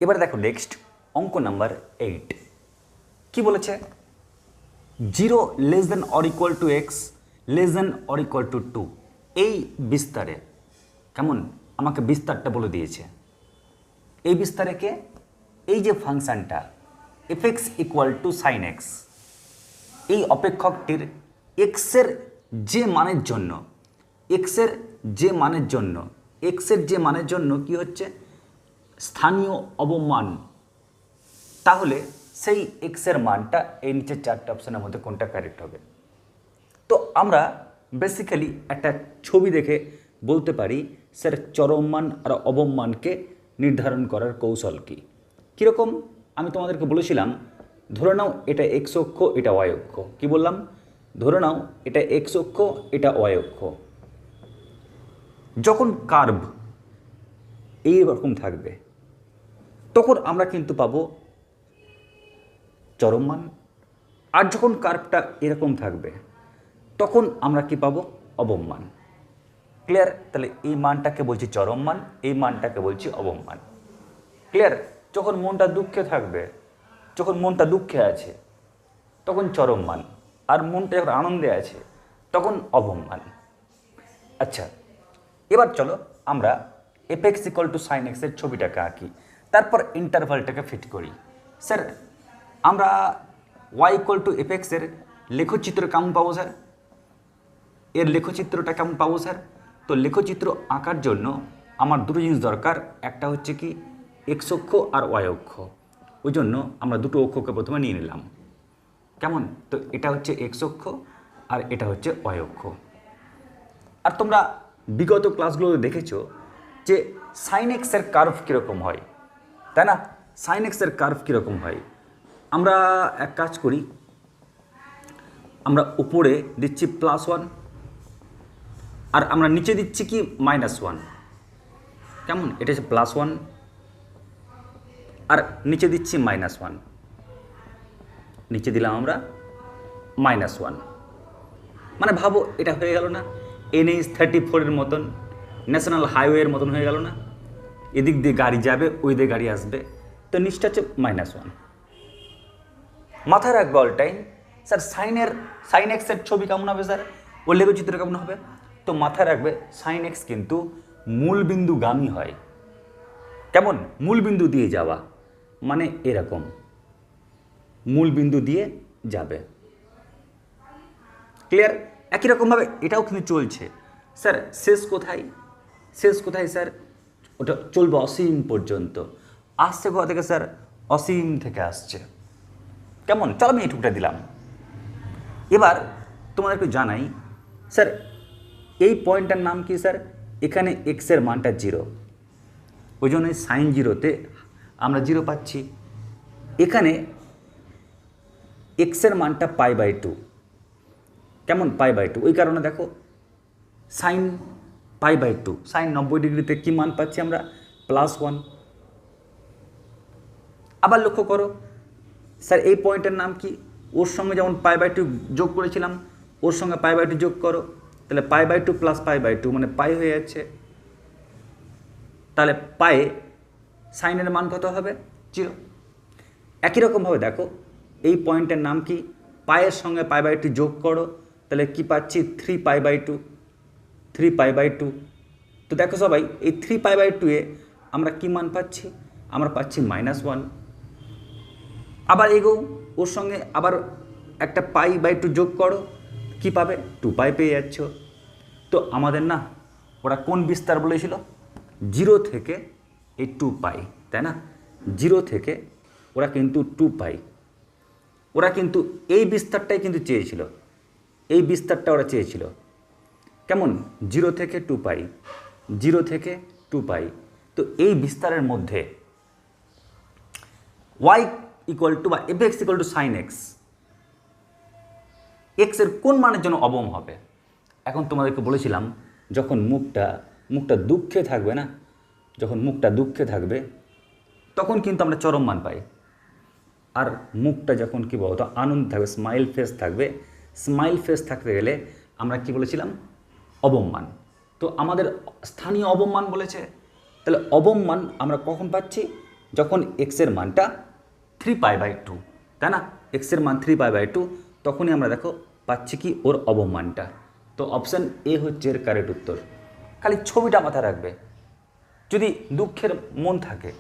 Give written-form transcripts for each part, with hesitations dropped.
এবার দেখো নেক্সট অঙ্ক নাম্বার 8 কি বলেছে, 0 less than or equal to x less than or equal to 2 এই বিস্তারে, কেমন আমাকে বিস্তারটা বলে দিয়েছে। এই বিস্তারে কে, এই যে ফাংশনটা F X equal to sine X, এই অপেক্ষকটির এক্সের যে মানের জন্য, এক্সের যে মানের জন্য, এক্সের যে মানের জন্য কি হচ্ছে স্থানীয় অবমান, তাহলে সেই এক্সের মানটা এই নিচের চারটে অপশনের মধ্যে কোনটা কারেক্ট হবে। তো আমরা বেসিক্যালি একটা ছবি দেখে বলতে পারি স্যার চরম মান আর অবম মানকে নির্ধারণ করার কৌশল কী কীরকম। আমি তোমাদেরকে বলেছিলাম ধরে নাও এটা এক্স অক্ষ, এটা ওয়াই অক্ষ। কী বললাম, ধরে নাও এটা এক্স অক্ষ, এটা ওয়াই অক্ষ। যখন কার্ভ এইরকম থাকবে তখন আমরা কিন্তু পাবো চরম মান, আর যখন কার্ভটা এরকম থাকবে তখন আমরা কি পাবো অবম মান। ক্লিয়ার? তাহলে এই মানটাকে বলছি চরম মান, এই মানটাকে বলছি অবম মান। ক্লিয়ার? যখন মনটা দুঃখে থাকবে, যখন মনটা দুঃখে আছে তখন চরম মান, আর মনটা যখন আনন্দে আছে তখন অবম মান। আচ্ছা, এবার চলো আমরা F X equal to sine এক্সের ছবিটাকে আঁকি, তারপর ইন্টারভালটাকে ফিট করি। স্যার আমরা ওয়াই ইকুয়াল টু এফ এক্সের লেখচিত্র কেমন পাবো স্যার? এর লেখচিত্রটা কেমন পাবো স্যার? তো লেখচিত্র আঁকার জন্য আমার দুটো জিনিস দরকার, একটা হচ্ছে কি এক্স অক্ষ আর ওয়াই অক্ষ। ওই জন্য আমরা দুটো অক্ষকে প্রথমে নিয়ে নিলাম। কেমন? তো এটা হচ্ছে এক্স অক্ষ আর এটা হচ্ছে ওয়াই অক্ষ। আর তোমরা বিগত ক্লাসগুলোতে দেখেছো যে সাইন এক্সের কার্ভ কীরকম হয়, তাই না? সাইন এক্সের কার্ভ কীরকম হয়, আমরা এক কাজ করি, আমরা উপরে দিচ্ছি +1 আর আমরা নিচে দিচ্ছি কি -1। কেমন? এটা হচ্ছে +1 আর নিচে দিচ্ছি -1, নিচে দিলাম আমরা -1। মানে ভাবো এটা হয়ে গেল না NH-34 মতন, ন্যাশনাল হাইওয়ের মতন হয়ে গেল না? এদিক দিয়ে গাড়ি যাবে, ওই দিয়ে গাড়ি আসবে, তো নিচটা হচ্ছে -1। মাথায় রাখবে অল টাইম স্যার সাইন এক্সের ছবি কেমন হবে স্যার, ওর লেখচিত্র কেমন হবে? তো মাথায় রাখবে সাইন এক্স কিন্তু মূলবিন্দুগামী হয়। কেমন? মূলবিন্দু দিয়ে যাওয়া, মানে এরকম মূলবিন্দু দিয়ে যাবে। ক্লিয়ার? একই রকমভাবে এটাও কিন্তু চলছে। স্যার শেষ কোথায়, শেষ কোথায় স্যার? ওটা চলবে অসীম পর্যন্ত। আসছে কোথা থেকে স্যার? অসীম থেকে আসছে। কেমন? চলো আমি এইটুকুটা দিলাম। এবার তোমাদের একটু জানাই স্যার এই পয়েন্টটার নাম কি স্যার? এখানে এক্সের মানটা 0, ওই জন্য সাইন 0তে আমরা 0 পাচ্ছি। এখানে এক্সের মানটা π/2। কেমন? π/2। ওই কারণে দেখো সাইন π/2, সাইন 90 ডিগ্রিতে কী মান পাচ্ছি আমরা? +1। আবার লক্ষ্য করো স্যার এই পয়েন্টের নাম কি? ওর সঙ্গে যেমন π/2 যোগ করেছিলাম, ওর সঙ্গে π/2 যোগ করো, তাহলে π/2 + π/2 মানে পাই হয়ে যাচ্ছে। তাহলে পায়ে সাইনের মান কত হবে? 0। একই রকমভাবে দেখো এই পয়েন্টের নাম কি? পায়ের সঙ্গে π/2 যোগ করো, তাহলে কি পাচ্ছি? 3π/2, 3π/2। তো দেখো সবাই এই 3π/2 এ আমরা কি মান পাচ্ছি? আমরা পাচ্ছি -1। আবার এগো ওর সঙ্গে আবার একটা π/2 যোগ করো, কি পাবে? 2π পেয়ে যাচ্ছ। তো আমাদের না ওরা কোন বিস্তার বলেছিল? 0 থেকে এই 2π, তাই না? 0 থেকে ওরা কিন্তু 2π, ওরা কিন্তু এই বিস্তারটাই কিন্তু চেয়েছিল, এই বিস্তারটা ওরা চেয়েছিল। কেমন? 0 থেকে 2π, 0 থেকে 2π। তো এই বিস্তারের মধ্যে y ইকুয়াল টু বা F X equal to sine X, এক্সের কোন মানের জন্য অবম হবে? এখন তোমাদেরকে বলেছিলাম যখন মুখটা দুঃখে থাকবে না, যখন মুখটা দুঃখে থাকবে তখন কিন্তু আমরা চরম মান পাই। আর মুখটা যখন কি বলতো আনন্দ থাকবে, স্মাইল ফেস থাকবে, স্মাইল ফেস থাকতে গেলে আমরা কি বলেছিলাম? অবম মান। তো আমাদের স্থানীয় অবম মান বলেছে, তাহলে অবম মান আমরা কখন পাচ্ছি? যখন এক্সের মানটা 3π/2, তাই না? এক্সের মান 3π/2, তখনই আমরা দেখো পাচ্ছি কি ওর অবমানটা। তো অপশান এ হচ্ছে এর কারেক্ট উত্তর। খালি ছবিটা মাথায় রাখবে। যদি দুঃখের মন থাকে,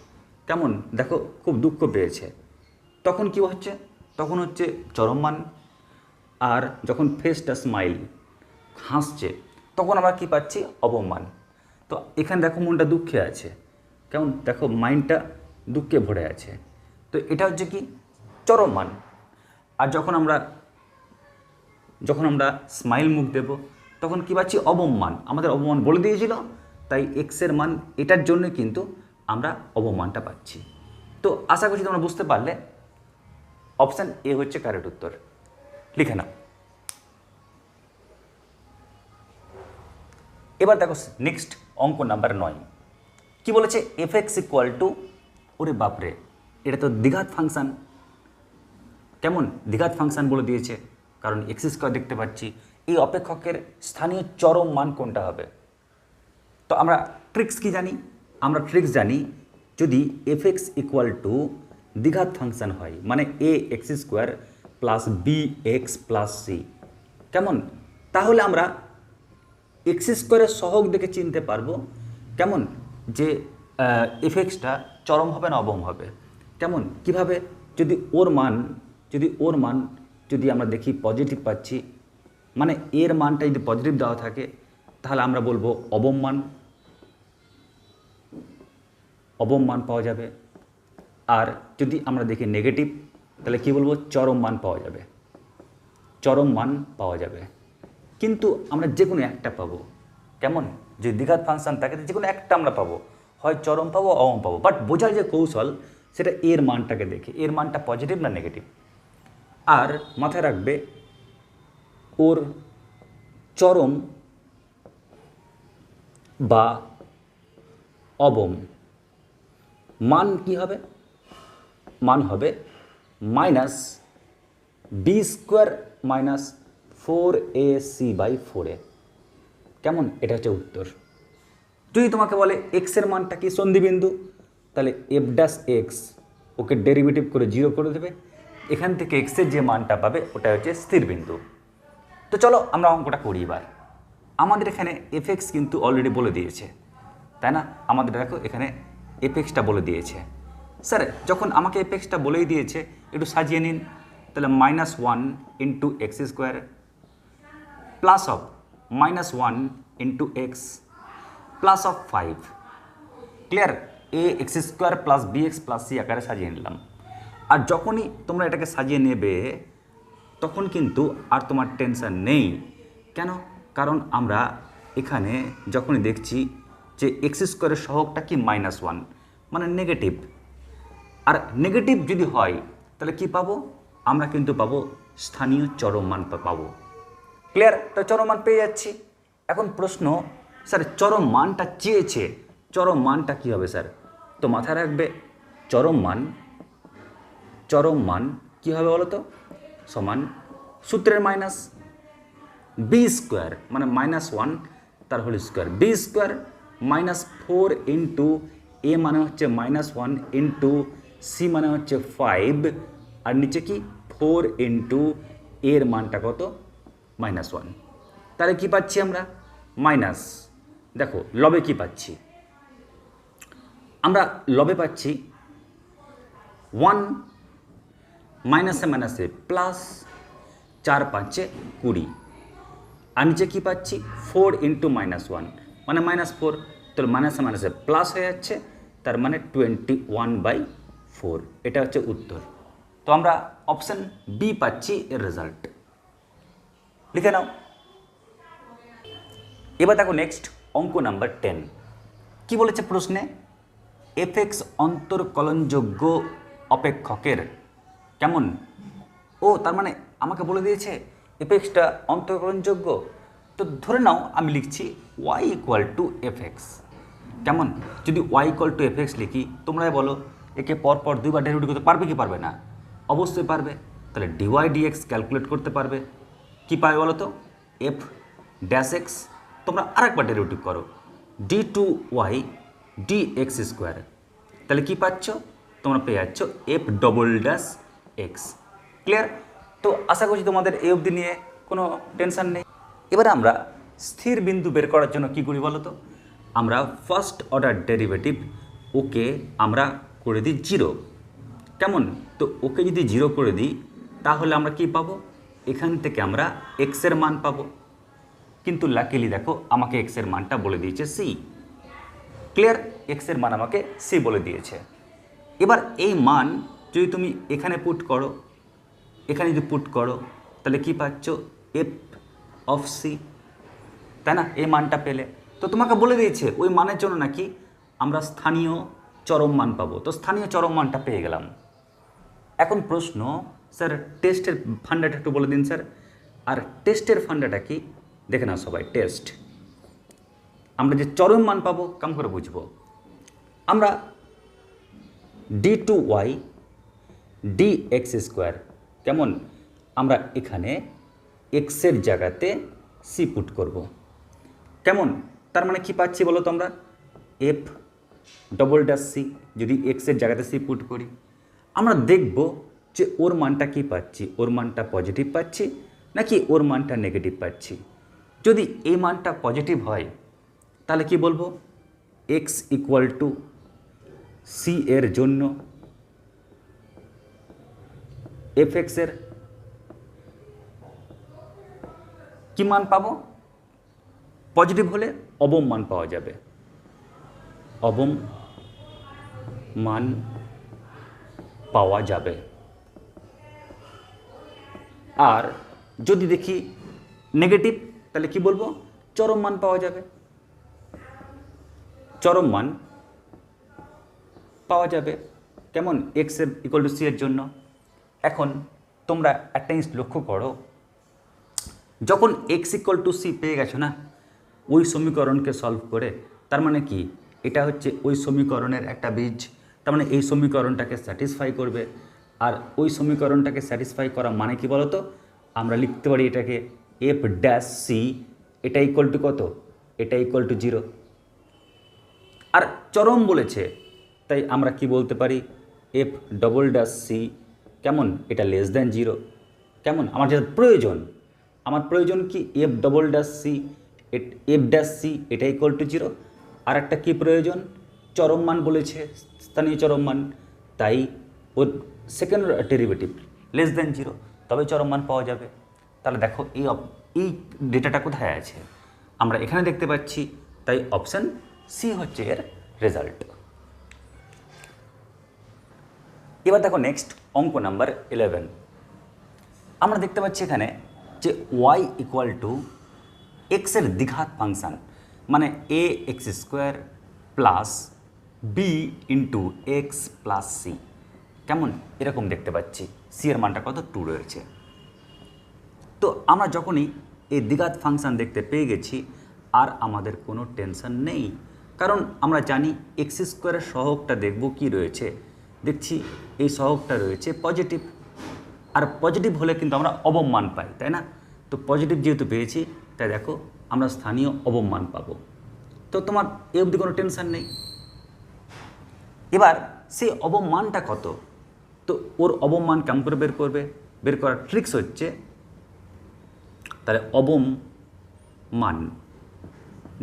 কেমন দেখো খুব দুঃখ পেয়েছে, তখন কি হচ্ছে? তখন হচ্ছে চরম মান। আর যখন ফেসটা স্মাইল, হাসছে, তখন আমরা কি পাচ্ছি? অবমান। তো এখানে দেখো মনটা দুঃখে আছে, কেমন দেখো মাইন্ডটা দুঃখে ভরে আছে, তো এটা হচ্ছে কি? চরম মান। আর যখন আমরা স্মাইল মুখ দেব, তখন কি পাচ্ছি? অবমান। আমাদের অবমান বলে দিয়েছিল, তাই এক্সের মান এটার জন্য কিন্তু আমরা অবমানটা পাচ্ছি। তো আশা করছি তোমরা বুঝতে পারলে অপশান এ হচ্ছে কারেক্ট উত্তর। লিখে নাও। এবার দেখো নেক্সট অঙ্ক নাম্বার 9 কি বলেছে? f(x) = ওরে বাপরে, এটা তো দ্বিঘাত ফাংশান। কেমন দ্বিঘাত ফাংশান বলে দিয়েছে, কারণ x² দেখতে পাচ্ছি। এই অপেক্ষকের স্থানীয় চরম মান কোনটা হবে? তো আমরা ট্রিক্স কি জানি? আমরা ট্রিক্স জানি, যদি f(x) = দ্বিঘাত ফাংশান হয়, মানে ax² + bx + c, কেমন, তাহলে আমরা x² এর সহগ দেখে চিনতে পারবো, কেমন, যে f(x)টা চরম হবে না অবম হবে। কেমন কিভাবে? যদি ওর মান যদি আমরা দেখি পজিটিভ পাচ্ছি, মানে এর মানটা যদি পজিটিভ দেওয়া থাকে, তাহলে আমরা বলবো অবম মান পাওয়া যাবে। আর যদি আমরা দেখি নেগেটিভ, তাহলে কি বলবো? চরম মান পাওয়া যাবে। কিন্তু আমরা যে কোনো একটা পাবো, কেমন, যদি দ্বিঘাত ফাংশন থাকে যে কোনো একটা আমরা পাবো, হয় চরম পাবো অবম পাবো। বাট বোঝার যে কৌশল, সেটা এর মানটাকে দেখে, এর মানটা পজিটিভ না নেগেটিভ। আর মাথায় রাখবে, ওর চরম বা অবম মান কি হবে? মান হবে -b² - 4ac/4a। কেমন? এটা হচ্ছে উত্তর। যদি তোমাকে বলে এক্সের মানটা কি সন্ধিবিন্দু, তাহলে f'(x) ওকে ডেরিভেটিভ করে 0 করে দেবে। এখান থেকে এক্সের যে মানটা পাবে ওটা হচ্ছে স্থির বিন্দু। তো চলো আমরা অঙ্কটা করি এবার। আমাদের এখানে f(x) কিন্তু অলরেডি বলে দিয়েছে, তাই না? আমাদের দেখো এখানে f(x)টা বলে দিয়েছে। স্যার যখন আমাকে f(x)টা বলেই দিয়েছে, একটু সাজিয়ে নিন। তাহলে -1 × x² +(-1 × x) +5। Clear? ax² + bx + c আকারে সাজিয়ে নিলাম। আর যখনই তোমরা এটাকে সাজিয়ে নেবে, তখন কিন্তু আর তোমার টেনশন নেই। কেন? কারণ আমরা এখানে যখনই দেখছি যে x² এর সহগটা কি -1, মানে নেগেটিভ। আর নেগেটিভ যদি হয়, তাহলে কি পাবো? আমরা কিন্তু পাবো স্থানীয় চরম মান পাবো। ক্লিয়ার? তো চরম মান পেয়ে যাচ্ছি। এখন প্রশ্ন, স্যার চরম মানটা চেয়েছে, চরম মানটা কী হবে স্যার? তো মাথায় রাখবে, চরম মান কী হবে বলো তো? সমান সূত্রের মাইনাস b², মানে -1 তার হোল স্কোয়ার, b² - 4 × a মানে হচ্ছে -1 × c মানে হচ্ছে 5, আর নিচে কি 4 × এর মানটা কত? -1। তাহলে কি পাচ্ছি আমরা? মাইনাস, দেখো লবে কি পাচ্ছি? আমরা লবে পাচ্ছি 1 মাইনাসে মাইনাসে প্লাস, 4 × 5 = 20, আর নিচে কী পাচ্ছি? 4 × -1 মানে -4, তাহলে মাইনাসে মাইনাসে প্লাস হয়ে যাচ্ছে, তার মানে 21/4। এটা হচ্ছে উত্তর। তো আমরা অপশান বি পাচ্ছি এর রেজাল্ট। লিখে নাও। এবার দেখো নেক্সট অঙ্ক নাম্বার 10 কি বলেছে প্রশ্নে? f(x) অন্তর্কলনযোগ্য অপেক্ষকের, কেমন, ও তার মানে আমাকে বলে দিয়েছে f(x)টা অন্তর্কলনযোগ্য। তো ধরে নাও আমি লিখছি y = f(x), কেমন? যদি y = f(x) লিখি, তোমরাই বলো একে পরপর দুইবার ডেরিভেটিভ করতে পারবে কি পারবে না? অবশ্যই পারবে। তাহলে dy dx ক্যালকুলেট করতে পারবে। কি পাবে বলো তো? f'(x), তোমরা আরেকবার ডেরিভেটিভ করো, d2y dx²। তাহলে কি পাচ্ছ? তোমরা পেয়ে যাচ্ছ F double dash x. Clear? তো আশা করছি তোমাদের এই অবধি নিয়ে কোনো টেনশন নেই। এবারে আমরা স্থির বিন্দু বের করার জন্য কি করি বলো তো? আমরা ফার্স্ট অর্ডার ডেরিভেটিভ ওকে আমরা করে দিই জিরো। কেমন? তো ওকে যদি জিরো করে দিই তাহলে আমরা কি পাবো? এখান থেকে আমরা এক্সের মান পাবো। কিন্তু লাকিলি দেখো আমাকে এক্সের মানটা বলে দিয়েছে সি। ক্লিয়ার? এক্সের মান আমাকে সি বলে দিয়েছে। এবার এই মান যদি তুমি এখানে পুট করো, এখানে যদি পুট করো তাহলে কি পাচ্ছ? এফ অফ সি, তাই না? এই মানটা পেলে তো তোমাকে বলে দিয়েছে ওই মানের জন্য নাকি আমরা স্থানীয় চরম মান পাবো। তো স্থানীয় চরম মানটা পেয়ে গেলাম। এখন প্রশ্ন, স্যার টেস্টের ফান্ডাটা একটু বলে দিন স্যার। আর টেস্টের ফান্ডাটা কি দেখে নাও সবাই। টেস্ট আমরা যে চরম মান পাবো কেমন করে বুঝবো? আমরা D two Y D X square, কেমন? আমরা এখানে এক্সের জায়গাতে সি পুট করব। কেমন? তার মানে কি পাচ্ছি বলো তো? আমরা এফ ডবল ড্যাশ সি যদি এক্সের জায়গাতে সি পুট করি, আমরা দেখব যে ওর মানটা কি পাচ্ছি। ওর মানটা পজিটিভ পাচ্ছি নাকি ওর মানটা নেগেটিভ পাচ্ছি। যদি এই মানটা পজিটিভ হয় তাহলে কি বলবো? এক্স ইকুয়াল টু সি এর জন্য এফ এক্সের কি মান পাবো? পজিটিভ হলে অবম মান পাওয়া যাবে। অবম মান পাওয়া যাবে। আর যদি দেখি নেগেটিভ তাহলে কি বলবো? চরম মান পাওয়া যাবে। চরম মান পাওয়া যাবে। কেমন? এক্স ইকুয়াল টু সি এর জন্য। এখন তোমরা একটা জিনিস লক্ষ্য করো, যখন এক্স ইকুয়াল টু সি পেয়ে গেছো না ওই সমীকরণকে সলভ করে, তার মানে কি এটা হচ্ছে ওই সমীকরণের একটা বীজ। তার মানে এই সমীকরণটাকে স্যাটিসফাই করবে। আর ওই সমীকরণটাকে স্যাটিসফাই করা মানে কি বলো তো? আমরা লিখতে পারি এটাকে এফ ড্যাশ সি, এটা ইকুয়াল টু কত? এটা ইকুয়াল টু জিরো। আর চরম বলেছে তাই আমরা কি বলতে পারি? এফ ডবল ড্যাশ সি, কেমন? এটা লেস দ্যান জিরো। কেমন? আমার যেটা প্রয়োজন, আমার প্রয়োজন কি? F double dash C, F dash C এটা ইকুয়াল টু জিরো। আর একটা কী প্রয়োজন? চরম মান বলেছে, স্থানীয় চরম মান। তাই ওর second derivative less than zero, তবে চরম মান পাওয়া যাবে। তাহলে দেখো এই ডেটাটা কোথায় আছে? আমরা এখানে দেখতে পাচ্ছি। তাই অপশান সি হচ্ছে এর রেজাল্ট। এবার দেখো নেক্সট অঙ্ক নাম্বার 11। আমরা দেখতে পাচ্ছি এখানে যে ওয়াই ইকুয়াল টু এক্সের দ্বিঘাত ফাংশান, মানে a x square plus b into x plus c. কেমন? এরকম দেখতে পাচ্ছি। সি এর মানটা কত? 2 রয়েছে। তো আমরা যখনই এই দ্বিঘাত ফাংশান দেখতে পেয়ে গেছি আর আমাদের কোনো টেনশন নেই, কারণ আমরা জানি এক্স স্কোয়ারের সহগটা দেখব কি রয়েছে। দেখছি এই সহগটা রয়েছে পজিটিভ। আর পজিটিভ হলে কিন্তু আমরা অবম মান পাই, তাই না? তো পজিটিভ যেহেতু পেয়েছি তাই দেখো আমরা স্থানীয় অবম মান পাবো। তো তোমার এ অবধি কোনো টেনশন নেই। এবার সেই অবম মানটা কত? তো ওর অবম মান কেমন করে বের করবে? বের করার ট্রিক্স হচ্ছে, তাহলে অবম মান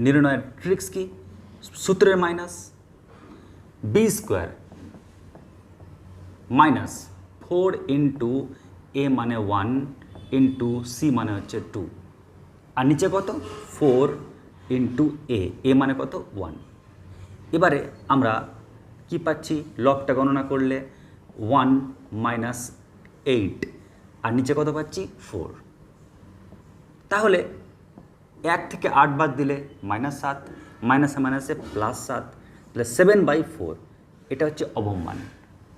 নির্ণয়ের ট্রিক্স কি? সূত্রের minus b square minus 4 into a মানে 1 ইন্টু সি মানে হচ্ছে 2, আর নিচে কত? 4 ইন্টু এ মানে কত? 1। এবারে আমরা কি পাচ্ছি? লবটা গণনা করলে 1 মাইনাস 8, আর নিচে কত পাচ্ছি? 4। তাহলে 1 থেকে 8 বাদ দিলে -7, মাইনাসে মাইনাসে +7, তাহলে 7/4 এটা হচ্ছে অবম মান।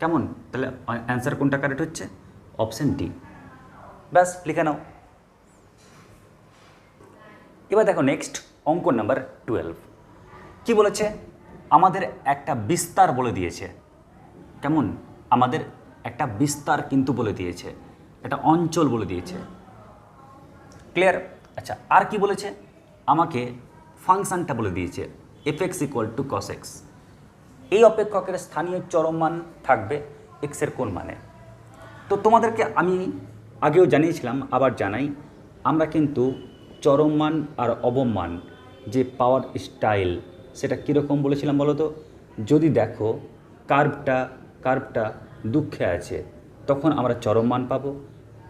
কেমন? তাহলে অ্যান্সার কোনটা কারেক্ট হচ্ছে? Option D. ব্যাস লিখে নাও। এবার দেখো নেক্সট অঙ্ক নাম্বার 12। কি বলেছে? আমাদের একটা বিস্তার বলে দিয়েছে। কেমন? আমাদের একটা বিস্তার কিন্তু বলে দিয়েছে, একটা অঞ্চল বলে দিয়েছে। ক্লিয়ার? আচ্ছা, আর কি বলেছে? আমাকে ফাংশনটা বলে দিয়েছে F X equal to cos X. এই অপেক্ষকের স্থানীয় চরম মান থাকবে এক্সের কোন মানে। তো তোমাদেরকে আমি আগেও জানিয়েছিলাম, আবার জানাই, আমরা কিন্তু চরম মান আর অবম মান যে পাওয়ার স্টাইল সেটা কীরকম বলেছিলাম বলো তো। যদি দেখো কার্ভটা দুঃখে আছে তখন আমরা চরম মান পাবো,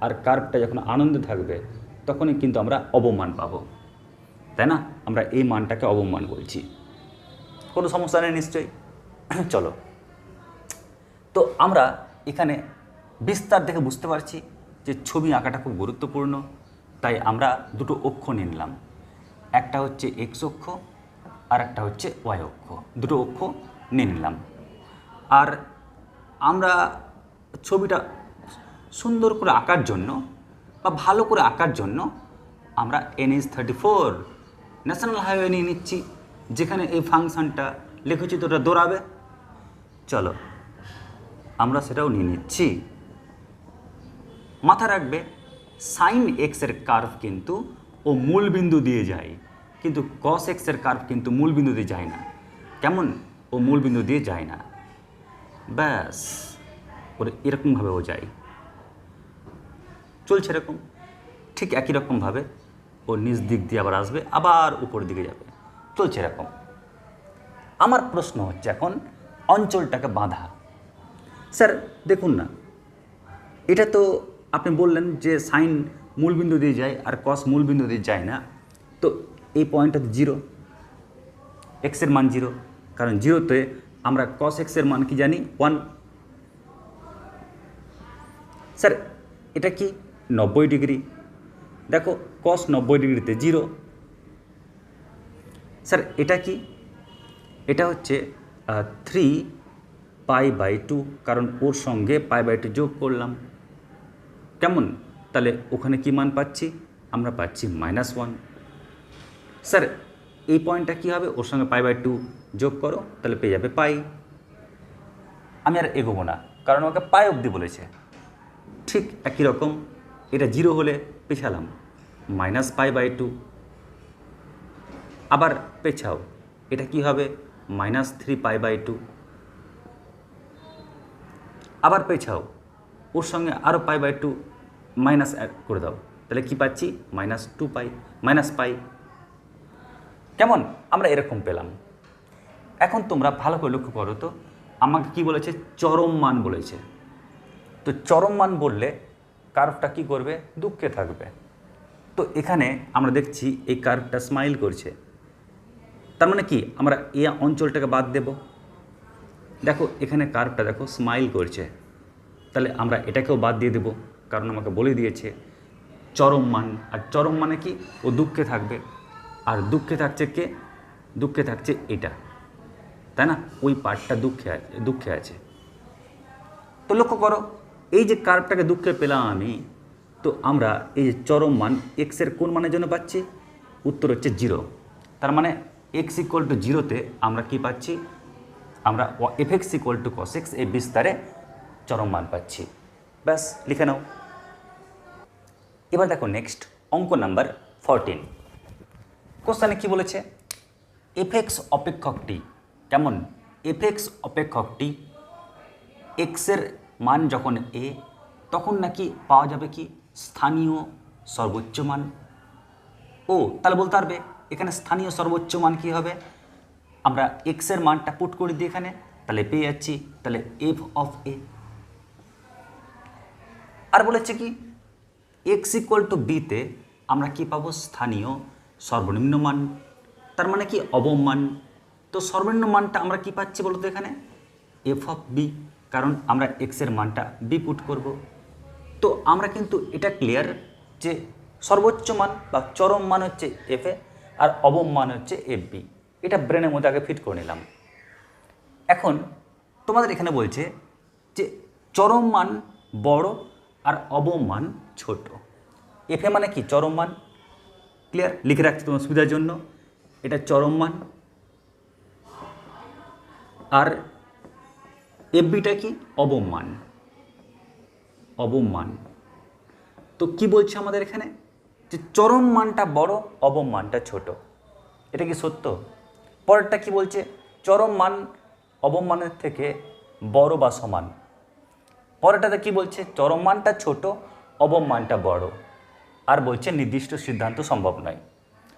আর কার্ভটা যখন আনন্দে থাকবে তখনই কিন্তু আমরা অবম মান পাবো, তাই না? আমরা এই মানটাকে অবম মান বলছি। কোনো সমস্যা নেই নিশ্চয়ই। চলো, তো আমরা এখানে বিস্তার দেখে বুঝতে পারছি যে ছবি আঁকাটা খুব গুরুত্বপূর্ণ, তাই আমরা দুটো অক্ষ নিলাম, একটা হচ্ছে এক্স অক্ষ আর একটা হচ্ছে ওয়াই অক্ষ, দুটো অক্ষ নিয়ে নিলাম। আর আমরা ছবিটা সুন্দর করে আঁকার জন্য বা ভালো করে আঁকার জন্য আমরা NH-34 ন্যাশনাল হাইওয়ে নিয়ে নিচ্ছি, যেখানে এই ফাংশনটা লেখচিত্রটা দৌড়াবে। চলো আমরা সেটাও নিয়ে নিচ্ছি। মাথায় রাখবে সাইন এক্সের কার্ভ কিন্তু ও মূল বিন্দু দিয়ে যায়, কিন্তু কস এক্সের কার্ভ কিন্তু মূল বিন্দু দিয়ে যায় না। কেমন? ও মূল বিন্দু দিয়ে যায় না, ব্যাস ওরে এরকমভাবে ও যায়, চলছে এরকম। ঠিক একই রকমভাবে ও নিচ দিক দিয়ে আবার আসবে, আবার উপর দিকে যাবে, চলছে এরকম। আমার প্রশ্ন হচ্ছে এখন অঞ্চলটাকে বাঁধা। স্যার দেখুন না, এটা তো আপনি বললেন যে সাইন মূলবিন্দু দিয়ে যায় আর কস মূলবিন্দু দিয়ে যায় না, তো এই পয়েন্টটা জিরো, এক্সের মান জিরো, কারণ জিরোতে আমরা কস এক্সের মান কি জানি 1। স্যার এটা কি 90 ডিগ্রি, দেখো কস 90 ডিগ্রিতে জিরো। স্যার এটা কি? এটা হচ্ছে 3π/2, কারণ ওর সঙ্গে π/2 যোগ করলাম। কেমন? তাহলে ওখানে কি মান পাচ্ছি? আমরা পাচ্ছি -1। স্যার এই পয়েন্টটা কী হবে? ওর সঙ্গে π/2 যোগ করো, তাহলে পেয়ে যাবে পাই। আমি আর এগোবো না, কারণ ওকে পাই অবধি বলেছে। ঠিক একই রকম এটা জিরো হলে পেছালাম -π/2, আবার পেছাও, এটা কি হবে? -3π/2, আবার পেছাও, ওর সঙ্গে আরও π/2 মাইনাস অ্যাড করে দাও, তাহলে কি পাচ্ছি? -2π, -π। কেমন? আমরা এরকম পেলাম। এখন তোমরা ভালো করে লক্ষ্য করো তো, আমাকে কি বলেছে? চরম মান বলেছে। তো চরম মান বললে কার্ভটা কি করবে? দুঃখে থাকবে। তো এখানে আমরা দেখছি এই কার্ভটা স্মাইল করছে, তার মানে কি আমরা এই অঞ্চলটাকে বাদ দেব। দেখো এখানে কার্ভটা দেখো স্মাইল করছে, তাহলে আমরা এটাকেও বাদ দিয়ে দেব, কারণ আমাকে বলে দিয়েছে চরম মান। আর চরম মানে কি? ও দুঃখে থাকবে। আর দুঃখে থাকছে কে? দুঃখে থাকছে এটা, তাই না? ওই পার্টটা দুঃখে আছে। তো লক্ষ্য করো, এই যে কার্ভটাকে দুঃখে পেলাম আমি, তো আমরা এই যে চরম মান এক্সের কোন মানের জন্য পাচ্ছি? উত্তর হচ্ছে 0। তার মানে x = 0তে আমরা কি পাচ্ছি? আমরা fx = cos x এই বিস্তারে চরম মান পাচ্ছি। ব্যাস লিখে নাও। এবার দেখো নেক্সট অঙ্ক নাম্বার 14। কোশ্চেনে কি বলেছে? fx অপেক্ষকটি, কেমন? fx অপেক্ষকটি এক্সের মান যখন a, তখন নাকি পাওয়া যাবে কি? স্থানীয় সর্বোচ্চ মান। ও তাহলে বলতে পারবে এখানে স্থানীয় সর্বোচ্চ মান কি হবে? আমরা এক্সের মানটা পুট করে দিই এখানে, তাহলে পেয়ে যাচ্ছি, তাহলে f(a). আর বলেছে কি x = b তে আমরা কি পাবো? স্থানীয় সর্বনিম্ন মান, তার মানে কি? অবম মান। তো সর্বনিম্ন মানটা আমরা কি পাচ্ছি বলতো এখানে? f(b), কারণ আমরা এক্সের মানটা b পুট করব। তো আমরা কিন্তু এটা ক্লিয়ার যে সর্বোচ্চ মান বা চরম মান হচ্ছে fa আর অবম মান হচ্ছে fb। এটা ব্রেনের মধ্যে আগে ফিট করে নিলাম। এখন তোমাদের এখানে বলছে যে চরম মান বড় আর অবম মান ছোট। fa মানে কি? চরম মান। ক্লিয়ার? লিখে রাখছি তোমার সুবিধার জন্য, এটা চরম মান। আর fbটা কি? অবম মান। অবম মান। তো কি বলছে আমাদের এখানে? যে চরম মানটা বড়, অবম মানটা ছোট। এটা কি সত্য? পরেরটা কি বলছে? চরম মান অবমানের থেকে বড় বা সমান। পরেরটাতে কি বলছে, চরম মানটা ছোট, অবমানটা বড়, আর বলছে নির্দিষ্ট সিদ্ধান্ত সম্ভব নয়।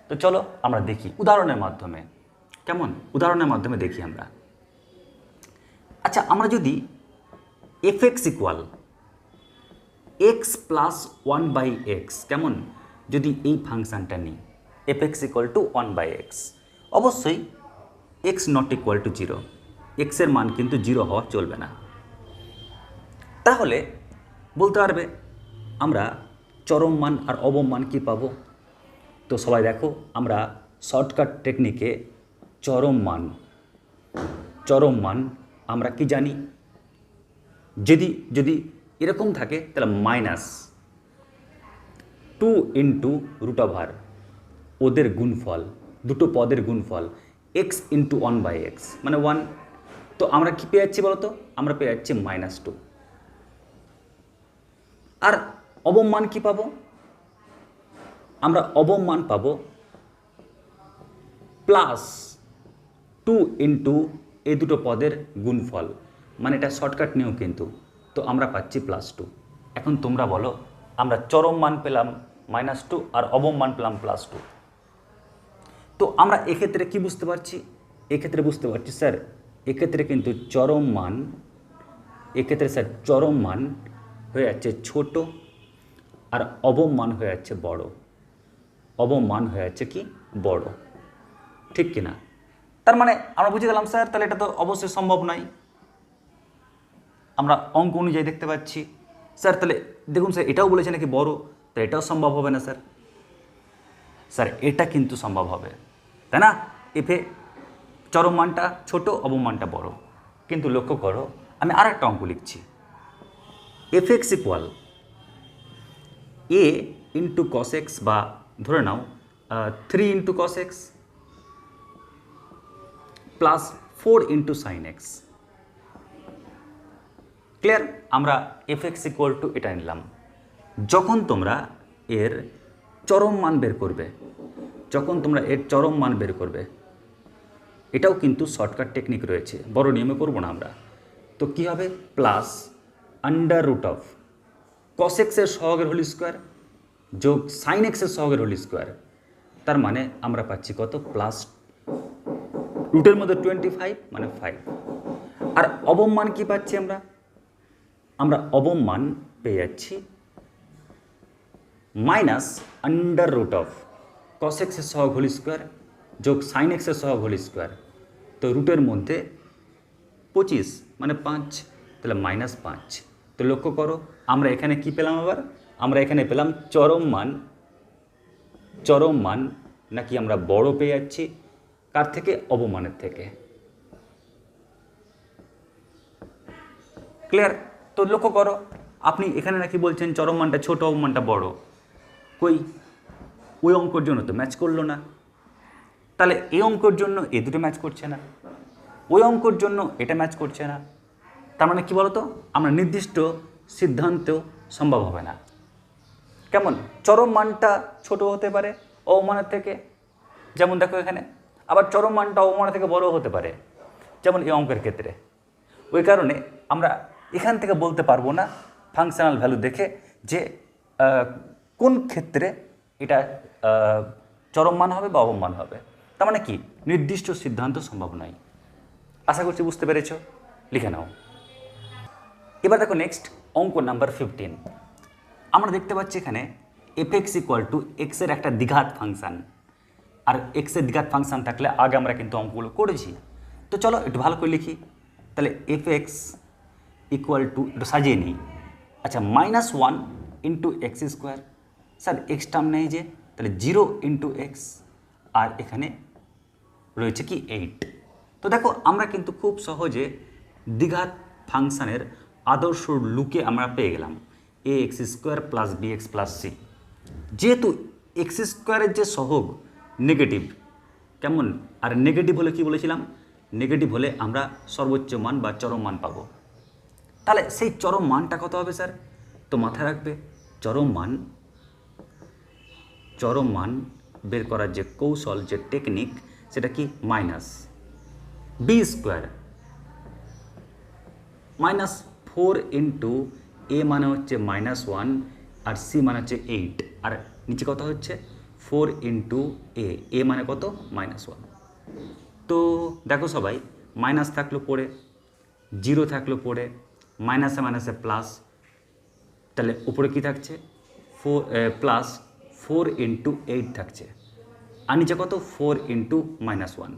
তো চলো আমরা দেখি উদাহরণের মাধ্যমে। কেমন, উদাহরণের মাধ্যমে দেখি আমরা। আচ্ছা, আমরা যদি FX equal x plus 1/x, কেমন, যদি এই ফাংশানটা নিই এফএক্স ইকুয়াল টু 1/x, অবশ্যই এক্স নট ইকুয়াল টু 0, এক্সের মান কিন্তু 0 হওয়া চলবে না। তাহলে বলতে পারবে আমরা চরম মান আর অবম মান কী পাবো। তো সবাই দেখো, আমরা শর্টকাট টেকনিকে চরম মান আমরা কি জানি, যদি এরকম থাকে তাহলে -2 ইন্টু রুট ওভার ওদের গুণফল, দুটো পদের গুণফল x ইন্টু 1/x মানে 1। তো আমরা কি পেয়ে যাচ্ছি বলতো, আমরা পেয়ে যাচ্ছি -2। আর অবম মান কি পাবো, আমরা অবম মান পাবো +2 ইন্টু এই দুটো পদের গুণফল, মানে এটা শর্টকাট নিয়েও কিন্তু। তো আমরা পাচ্ছি +2। এখন তোমরা বলো, আমরা চরম মান পেলাম -2 আর অবম মান পেলাম +2। তো আমরা এক্ষেত্রে কি বুঝতে পারছি, এক্ষেত্রে বুঝতে পারছি স্যার, এক্ষেত্রে কিন্তু চরম মান হয়ে যাচ্ছে ছোট আর অবম মান হয়ে যাচ্ছে বড়, অবম মান হয়ে যাচ্ছে কি বড়, ঠিক কিনা। তার মানে আমরা বুঝে গেলাম স্যার, তাহলে এটা তো অবশ্যই সম্ভব নয়। আমরা অঙ্ক অনুযায়ী দেখতে পাচ্ছি স্যার, তাহলে দেখুন স্যার এটাও বলেছে নাকি বড়, তো এটাও সম্ভব হবে না স্যার। স্যার এটা কিন্তু সম্ভব হবে, তাই না। এফে চরম মানটা ছোট, অবম মানটা বড়। কিন্তু লক্ষ্য করো, আমি আর একটা অঙ্ক লিখছি, এফএক্স ইকুয়াল এ ইন্টু কস এক্স, বা ধরে নাও 3 into cos x plus 4 into sine x. Clear, আমরা এফএক্স ইকুয়াল টু এটা নিলাম। যখন তোমরা এর চরম মান বের করবে, এটাও কিন্তু শর্টকাট টেকনিক রয়েছে, বড় নিয়মে করব না আমরা। তো কি হবে, plus under root of cos এক্সের সহগের হোল স্কোয়ার যোগ সাইন এক্সের সহগের হোল স্কোয়ার। তার মানে আমরা পাচ্ছি কত, প্লাস রুটের মধ্যে 25 মানে 5। আর অবম মান কি পাচ্ছি আমরা অবম মান পেয়ে যাচ্ছি minus under root of cos এক্সের সহগ হোল স্কোয়ার যোগ সাইন এক্সের সহগ হোল স্কোয়ার। তো রুটের মধ্যে 25 মানে 5, তাহলে -5। তো লক্ষ্য করো, আমরা এখানে কি পেলাম, আবার আমরা এখানে পেলাম চরম মান নাকি আমরা বড় পেয়ে যাচ্ছি, কার থেকে, অবমানের থেকে। ক্লিয়ার, তো লক্ষ্য করো, আপনি এখানে নাকি বলছেন চরম মানটা ছোট, অবমানটা বড়, কই ওই অঙ্কর জন্য তো ম্যাচ করলো না। তাহলে এই অঙ্কর জন্য এ দুটো ম্যাচ করছে না, ওই অঙ্কর জন্য এটা ম্যাচ করছে না। তার মানে কি বলতো, আমরা নির্দিষ্ট সিদ্ধান্তেও সম্ভব হবে না। কেমন, চরম মানটা ছোট হতে পারে অবমানের থেকে, যেমন দেখো এখানে, আবার চরম মানটা অবমানের থেকে বড় হতে পারে, যেমন এই অঙ্কের ক্ষেত্রে। ওই কারণে আমরা এখান থেকে বলতে পারবো না ফাংশনাল ভ্যালু দেখে যে কোন ক্ষেত্রে এটা চরম মান হবে বা অবমান হবে। তার মানে কি, নির্দিষ্ট সিদ্ধান্ত সম্ভব নয়। আশা করছি বুঝতে পেরেছ, লিখে নাও। এবার দেখো নেক্সট অঙ্ক নাম্বার 15। আমরা দেখতে পাচ্ছি এখানে এফএক্স ইকুয়াল টু এক্সের একটা দ্বিঘাত ফাংশান, আর এক্সের দ্বিঘাত ফাংশান থাকলে আগে আমরা কিন্তু অঙ্কগুলো করেছি। তো চলো একটু ভালো করে লিখি। তাহলে এফএক্স ইকুয়াল টু, একটু সাজিয়ে নিই। আচ্ছা, -1 into x square, sir x term নেই যে, তাহলে 0 ইন্টু এক্স, আর এখানে রয়েছে কি 8। তো দেখো আমরা কিন্তু খুব সহজে দ্বিঘাত ফাংশানের আদর্শ লুকে আমরা পেয়ে গেলাম a x square plus b x plus c. যেহেতু এক্স স্কোয়ারের যে সহগ নেগেটিভ, কেমন, আর নেগেটিভ হলে কি বলেছিলাম, নেগেটিভ হলে আমরা সর্বোচ্চ মান বা চরম মান পাবো। তাহলে সেই চরম মানটা কত হবে স্যার, তো মাথায় রাখবে চরম মান বের করার যে কৌশল, যে টেকনিক, সেটা কি, minus b square -4 into a মানে হচ্ছে -1 আর সি মানে হচ্ছে 8 আর নিচে কত হচ্ছে 4 ইন্টু এ মানে কত -1। তো দেখো সবাই মাইনাস থাকলো পড়ে, জিরো থাকলো পড়ে, মাইনাসে মাইনাসে প্লাস, তাহলে উপরে কি থাকছে +4 ইন্টু 8 থাকছে আর নিচে কত 4 ইন্টু -1।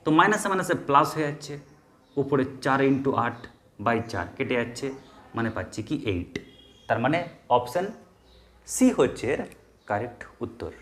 তো মাইনাসে মাইনাসে প্লাস হয়ে যাচ্ছে, উপরে 4 ইন্টু 8/4 কেটে যাচ্ছে, মানে পাচ্ছি কি 8। তার মানে অপশান সি হচ্ছে এর কারেক্ট উত্তর।